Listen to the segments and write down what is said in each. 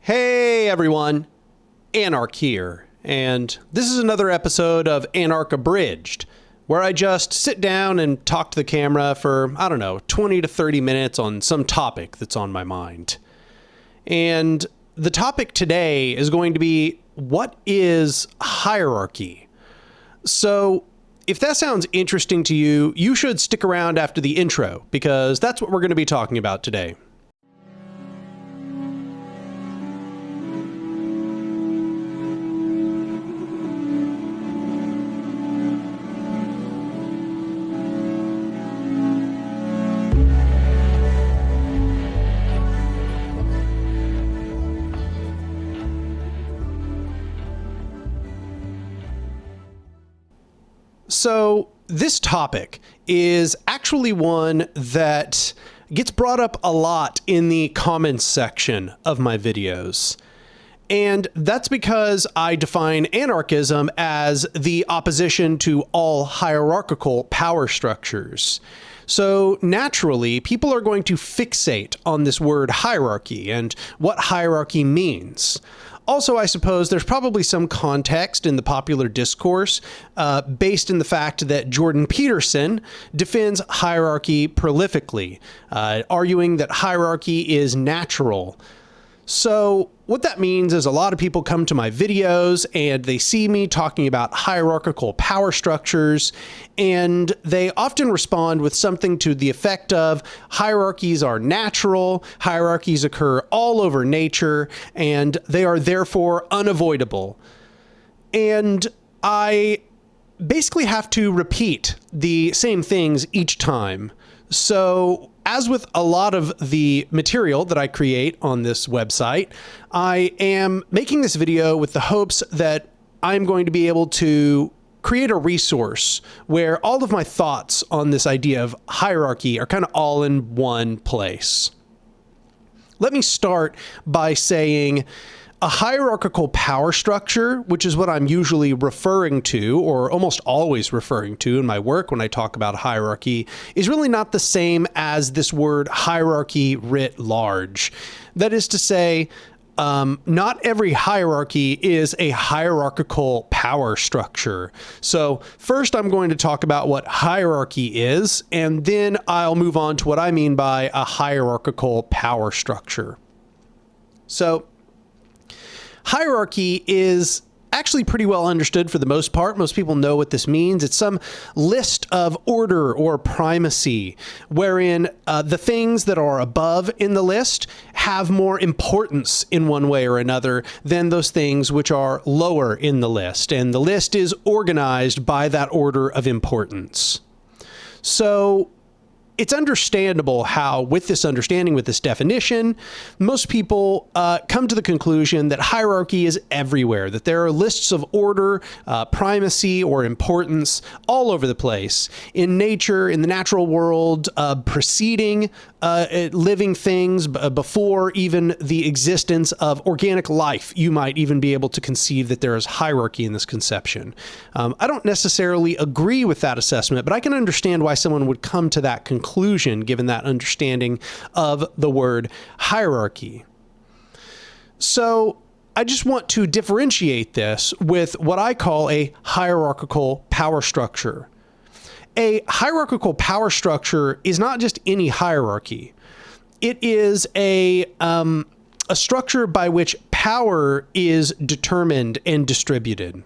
Hey everyone, Anarch here, and this is another episode of Anarch Abridged, where I just sit down and talk to the camera for, 20 to 30 minutes on some topic that's on my mind. And the topic today is going to be, what is hierarchy? So if that sounds interesting to you, you should stick around after the intro, because that's what we're going to be talking about today. So this topic is actually one that gets brought up a lot in the comments section of my videos. And that's because I define anarchism as the opposition to all hierarchical power structures. So naturally, people are going to fixate on this word hierarchy and what hierarchy means. Also, I suppose there's probably some context in the popular discourse based in the fact that Jordan Peterson defends hierarchy prolifically, arguing that hierarchy is natural. So what that means is a lot of people come to my videos and they see me talking about hierarchical power structures, and they often respond with something to the effect of hierarchies are natural, hierarchies occur all over nature, and they are therefore unavoidable. And I basically have to repeat the same things each time. So as with a lot of the material that I create on this website, I am making this video with the hopes that I'm going to be able to create a resource where all of my thoughts on this idea of hierarchy are kind of all in one place. Let me start by saying a hierarchical power structure, which is what I'm usually referring to, or almost always referring to in my work when I talk about hierarchy, is really not the same as this word hierarchy writ large. That is to say, not every hierarchy is a hierarchical power structure. So first I'm going to talk about what hierarchy is, and then I'll move on to what I mean by a hierarchical power structure. So hierarchy is actually pretty well understood for the most part. Most people know what this means. It's some list of order or primacy, wherein the things that are above in the list have more importance in one way or another than those things which are lower in the list. And the list is organized by that order of importance. So it's understandable how, with this understanding, with this definition, most people come to the conclusion that hierarchy is everywhere, that there are lists of order, primacy, or importance all over the place in nature, in the natural world, preceding living things before even the existence of organic life. You might even be able to conceive that there is hierarchy in this conception. I don't necessarily agree with that assessment, but I can understand why someone would come to that conclusion given that understanding of the word hierarchy. So I just want to differentiate this with what I call a hierarchical power structure. A hierarchical power structure is not just any hierarchy. It is a structure by which power is determined and distributed.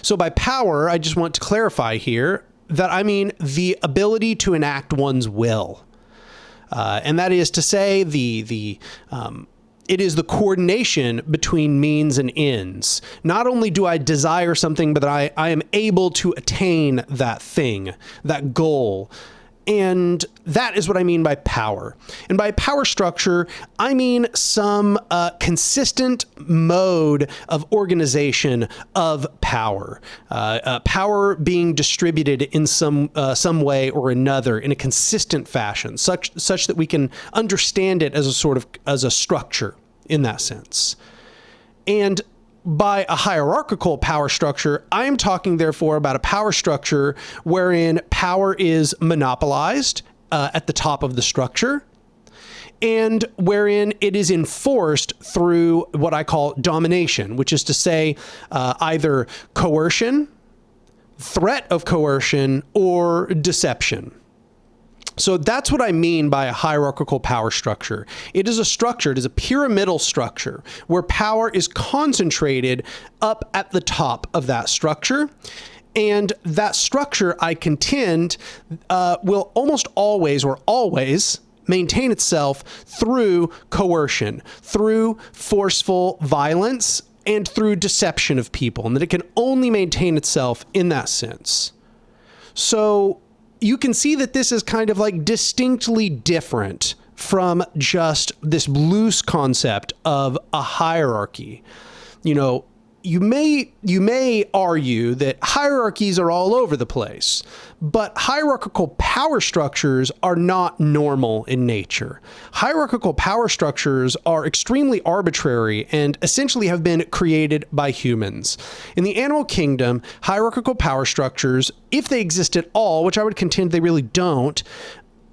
So by power, I just want to clarify here that I mean the ability to enact one's will. And that is to say it is the coordination between means and ends. Not only do I desire something, but I am able to attain that thing, that goal. And that is what I mean by power. And by power structure, I mean some consistent mode of organization of power. Power being distributed in some way or another in a consistent fashion, such that we can understand it as a structure in that sense. And by a hierarchical power structure, I am talking, therefore, about a power structure wherein power is monopolized at the top of the structure, and wherein it is enforced through what I call domination, which is to say either coercion, threat of coercion, or deception. So that's what I mean by a hierarchical power structure. It is a pyramidal structure where power is concentrated up at the top of that structure. And that structure, I contend, will almost always maintain itself through coercion, through forceful violence, and through deception of people, and that it can only maintain itself in that sense. So you can see that this is kind of like distinctly different from just this loose concept of a hierarchy. You may argue that hierarchies are all over the place, but hierarchical power structures are not normal in nature. Hierarchical power structures are extremely arbitrary and essentially have been created by humans. In the animal kingdom, hierarchical power structures, if they exist at all, which I would contend they really don't,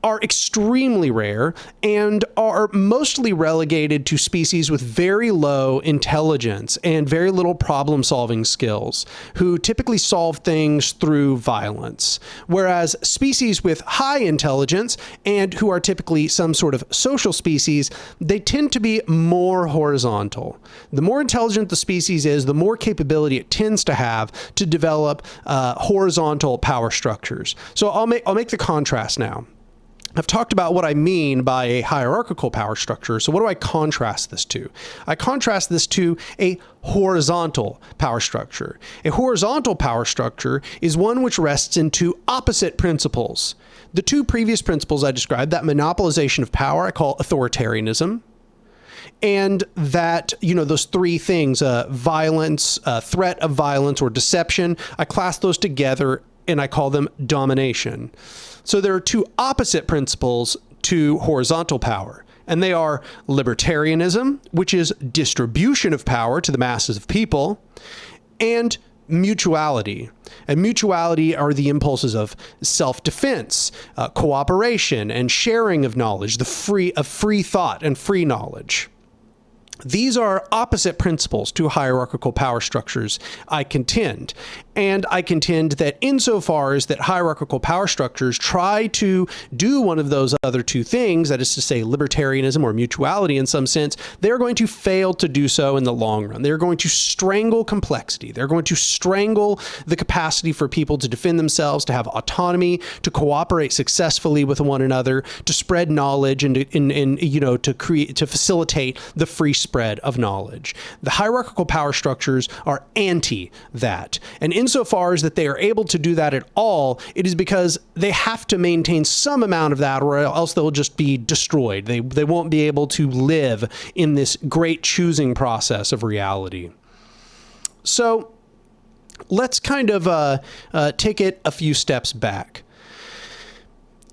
are extremely rare and are mostly relegated to species with very low intelligence and very little problem-solving skills, who typically solve things through violence. Whereas species with high intelligence and who are typically some sort of social species, they tend to be more horizontal. The more intelligent the species is, the more capability it tends to have to develop horizontal power structures. So I'll make the contrast now. I've talked about what I mean by a hierarchical power structure. So what do I contrast this to? I contrast this to a horizontal power structure. A horizontal power structure is one which rests in two opposite principles. The two previous principles I described, that monopolization of power, I call authoritarianism. And that, those three things, violence, threat of violence, or deception, I class those together and I call them domination. So there are two opposite principles to horizontal power, and they are libertarianism, which is distribution of power to the masses of people, and mutuality. And mutuality are the impulses of self-defense, cooperation, and sharing of knowledge, of free thought and free knowledge. These are opposite principles to hierarchical power structures, I contend. And I contend that insofar as that hierarchical power structures try to do one of those other two things, that is to say libertarianism or mutuality in some sense, they're going to fail to do so in the long run. They're going to strangle complexity. They're going to strangle the capacity for people to defend themselves, to have autonomy, to cooperate successfully with one another, to spread knowledge, and to facilitate the free spread of knowledge. The hierarchical power structures are anti that. And insofar as that they are able to do that at all, it is because they have to maintain some amount of that, or else they'll just be destroyed. They won't be able to live in this great choosing process of reality. So let's kind of take it a few steps back.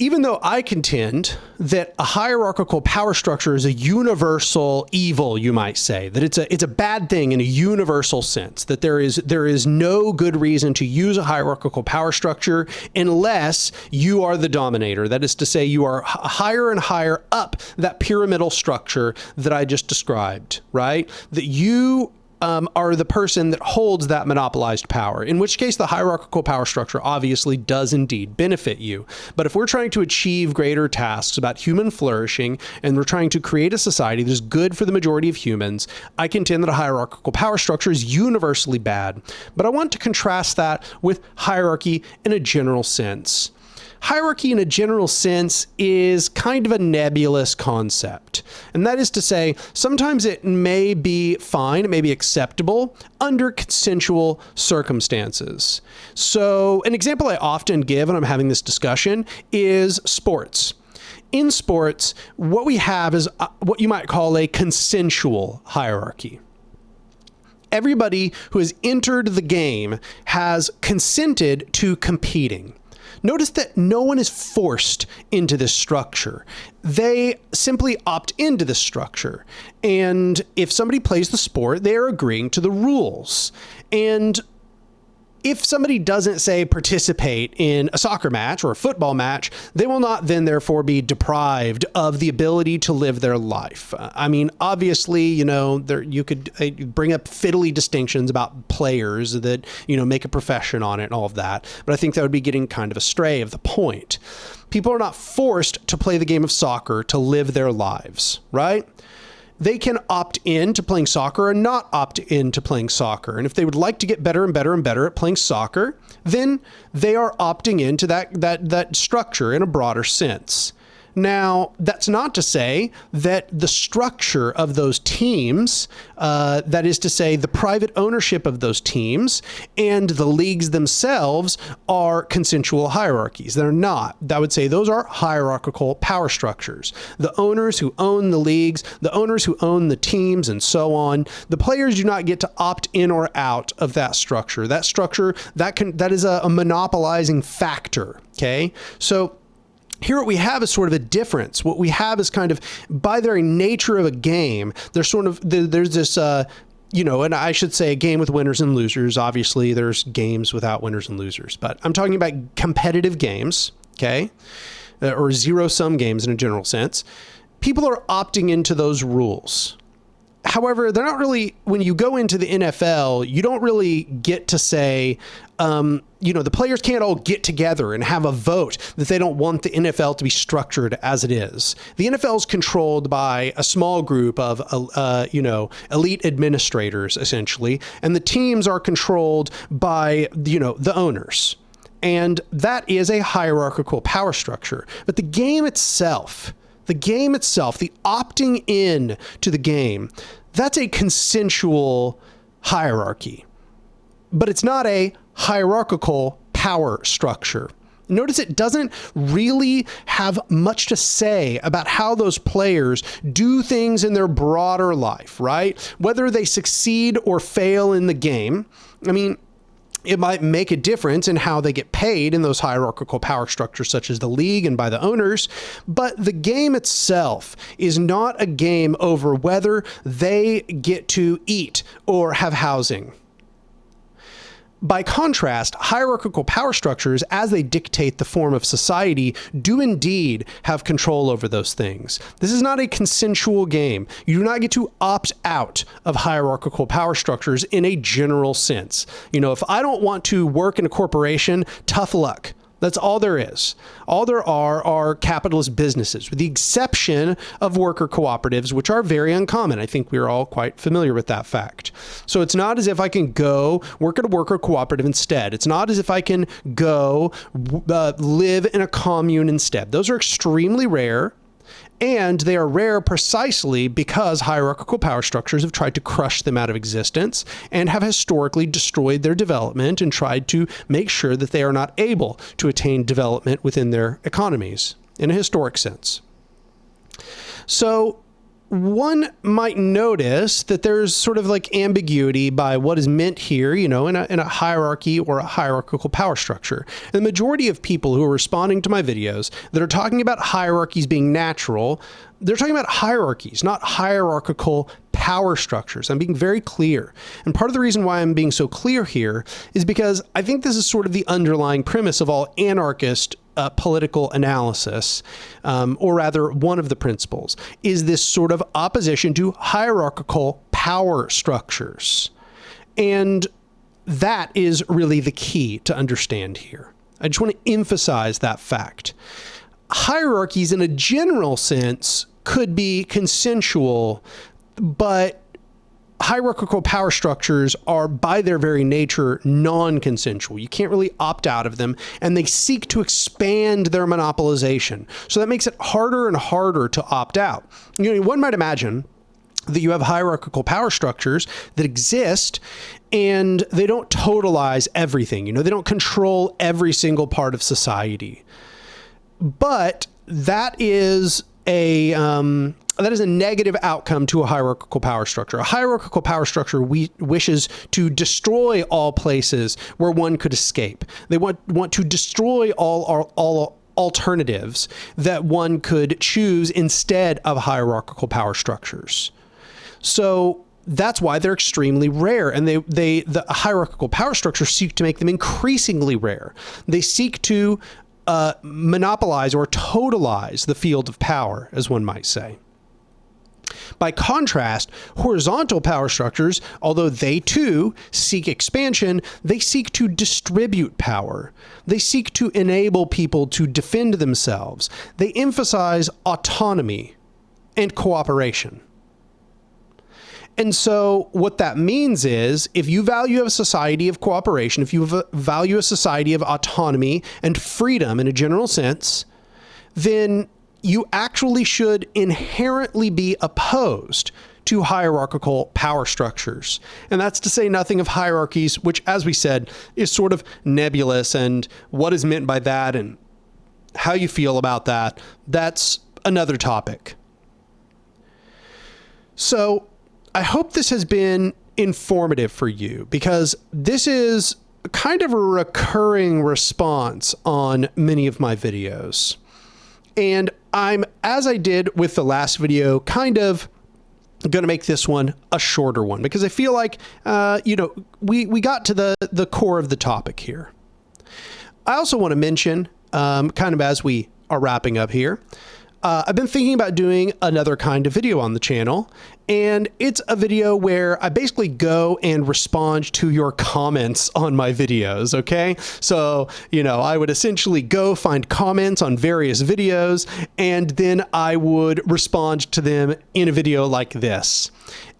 Even though I contend that a hierarchical power structure is a universal evil, you might say, that it's a bad thing in a universal sense, that there is no good reason to use a hierarchical power structure unless you are the dominator. That is to say, you are higher and higher up that pyramidal structure that I just described, right? That you are the person that holds that monopolized power, in which case the hierarchical power structure obviously does indeed benefit you. But if we're trying to achieve greater tasks about human flourishing, and we're trying to create a society that is good for the majority of humans, I contend that a hierarchical power structure is universally bad. But I want to contrast that with hierarchy in a general sense. Hierarchy in a general sense is kind of a nebulous concept. And that is to say, sometimes it may be fine, it may be acceptable under consensual circumstances. So an example I often give when I'm having this discussion is sports. In sports, what we have is what you might call a consensual hierarchy. Everybody who has entered the game has consented to competing. Notice that no one is forced into this structure. They simply opt into this structure. And if somebody plays the sport, they are agreeing to the rules. And if somebody doesn't, say, participate in a soccer match or a football match, they will not then therefore be deprived of the ability to live their life. I mean, obviously, you could bring up fiddly distinctions about players that, make a profession on it and all of that. But I think that would be getting kind of astray of the point. People are not forced to play the game of soccer to live their lives, right? They can opt in to playing soccer or not opt in to playing soccer. And if they would like to get better and better and better at playing soccer, then they are opting into that structure in a broader sense. Now, that's not to say that the structure of those teams, that is to say the private ownership of those teams and the leagues themselves, are consensual hierarchies. They're not. I would say those are hierarchical power structures. The owners who own the leagues, the owners who own the teams, and so on, the players do not get to opt in or out of that structure. That structure, that is a monopolizing factor, okay? So here what we have is sort of a difference. What we have is kind of, by the very nature of a game, there's this, and I should say a game with winners and losers. Obviously, there's games without winners and losers, but I'm talking about competitive games, okay? Or zero-sum games in a general sense. People are opting into those rules. However, they're not really, when you go into the NFL, you don't really get to say, the players can't all get together and have a vote that they don't want the NFL to be structured as it is. The NFL is controlled by a small group of, elite administrators, essentially, and the teams are controlled by, the owners. And that is a hierarchical power structure. But the game itself, the opting in to the game, that's a consensual hierarchy. But it's not a hierarchical power structure. Notice it doesn't really have much to say about how those players do things in their broader life, right? Whether they succeed or fail in the game. I mean, it might make a difference in how they get paid in those hierarchical power structures, such as the league and by the owners. But the game itself is not a game over whether they get to eat or have housing. By contrast, hierarchical power structures, as they dictate the form of society, do indeed have control over those things. This is not a consensual game. You do not get to opt out of hierarchical power structures in a general sense. If I don't want to work in a corporation, tough luck. That's all there is. All there are capitalist businesses, with the exception of worker cooperatives, which are very uncommon. I think we're all quite familiar with that fact. So it's not as if I can go work at a worker cooperative instead. It's not as if I can go live in a commune instead. Those are extremely rare. And they are rare precisely because hierarchical power structures have tried to crush them out of existence and have historically destroyed their development and tried to make sure that they are not able to attain development within their economies in a historic sense. So one might notice that there's sort of like ambiguity by what is meant here, in a hierarchy or a hierarchical power structure. And the majority of people who are responding to my videos that are talking about hierarchies being natural, they're talking about hierarchies, not hierarchical power structures. I'm being very clear. And part of the reason why I'm being so clear here is because I think this is sort of the underlying premise of all anarchist political analysis, or rather one of the principles, is this sort of opposition to hierarchical power structures. And that is really the key to understand here. I just want to emphasize that fact. Hierarchies in a general sense could be consensual, but hierarchical power structures are by their very nature non-consensual. You can't really opt out of them, and they seek to expand their monopolization. So that makes it harder and harder to opt out. One might imagine that you have hierarchical power structures that exist and they don't totalize everything. They don't control every single part of society. But that is a negative outcome to a hierarchical power structure. A hierarchical power structure wishes to destroy all places where one could escape. They want to destroy all alternatives that one could choose instead of hierarchical power structures. So that's why they're extremely rare. And the hierarchical power structures seek to make them increasingly rare. They seek to monopolize or totalize the field of power, as one might say. By contrast, horizontal power structures, although they too seek expansion, they seek to distribute power. They seek to enable people to defend themselves. They emphasize autonomy and cooperation. And so what that means is, if you value a society of cooperation, if you value a society of autonomy and freedom in a general sense, then you actually should inherently be opposed to hierarchical power structures. And that's to say nothing of hierarchies, which, as we said, is sort of nebulous, and what is meant by that and how you feel about that, that's another topic. So I hope this has been informative for you, because this is kind of a recurring response on many of my videos. And I'm, as I did with the last video, kind of going to make this one a shorter one, because I feel like, we got to the core of the topic here. I also want to mention, kind of as we are wrapping up here, I've been thinking about doing another kind of video on the channel, and it's a video where I basically go and respond to your comments on my videos, okay? So, I would essentially go find comments on various videos, and then I would respond to them in a video like this.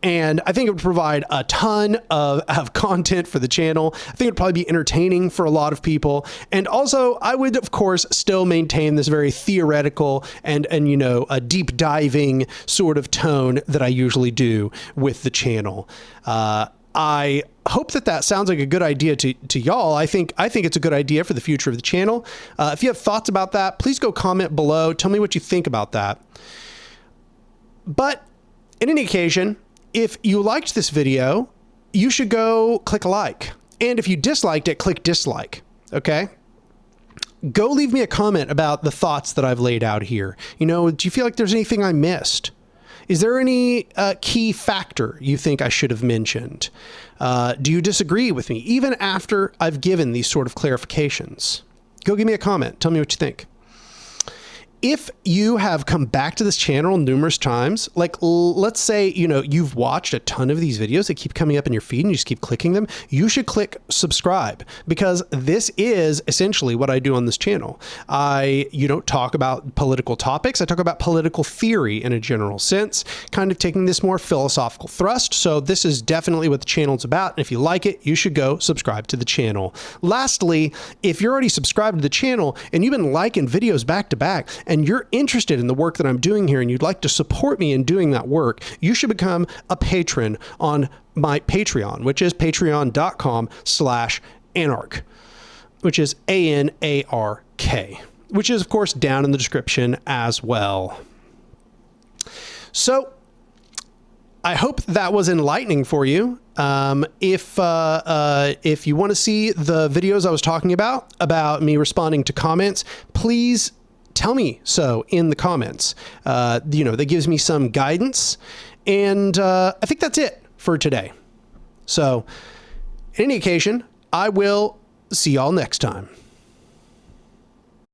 And I think it would provide a ton of content for the channel. I think it would probably be entertaining for a lot of people. And also, I would, of course, still maintain this very theoretical and a deep diving sort of tone that I usually do with the channel. I hope that sounds like a good idea to y'all. I think it's a good idea for the future of the channel. If you have thoughts about that, please go comment below. Tell me what you think about that. But in any occasion, if you liked this video, you should go click a like. And if you disliked it, click dislike, okay? Go leave me a comment about the thoughts that I've laid out here. Do you feel like there's anything I missed? Is there any key factor you think I should have mentioned? Do you disagree with me, even after I've given these sort of clarifications? Go give me a comment. Tell me what you think. If you have come back to this channel numerous times, like let's say, you've watched a ton of these videos that keep coming up in your feed and you just keep clicking them, you should click subscribe, because this is essentially what I do on this channel. I don't talk about political topics. I talk about political theory in a general sense, kind of taking this more philosophical thrust. So this is definitely what the channel's about. And if you like it, you should go subscribe to the channel. Lastly, if you're already subscribed to the channel and you've been liking videos back to back, and you're interested in the work that I'm doing here and you'd like to support me in doing that work, you should become a patron on my Patreon, which is patreon.com/anarch, which is ANARK, which is, of course, down in the description as well. So I hope that was enlightening for you. If you want to see the videos I was talking about me responding to comments, please tell me so in the comments. That gives me some guidance. And I think that's it for today. So, in any occasion, I will see y'all next time.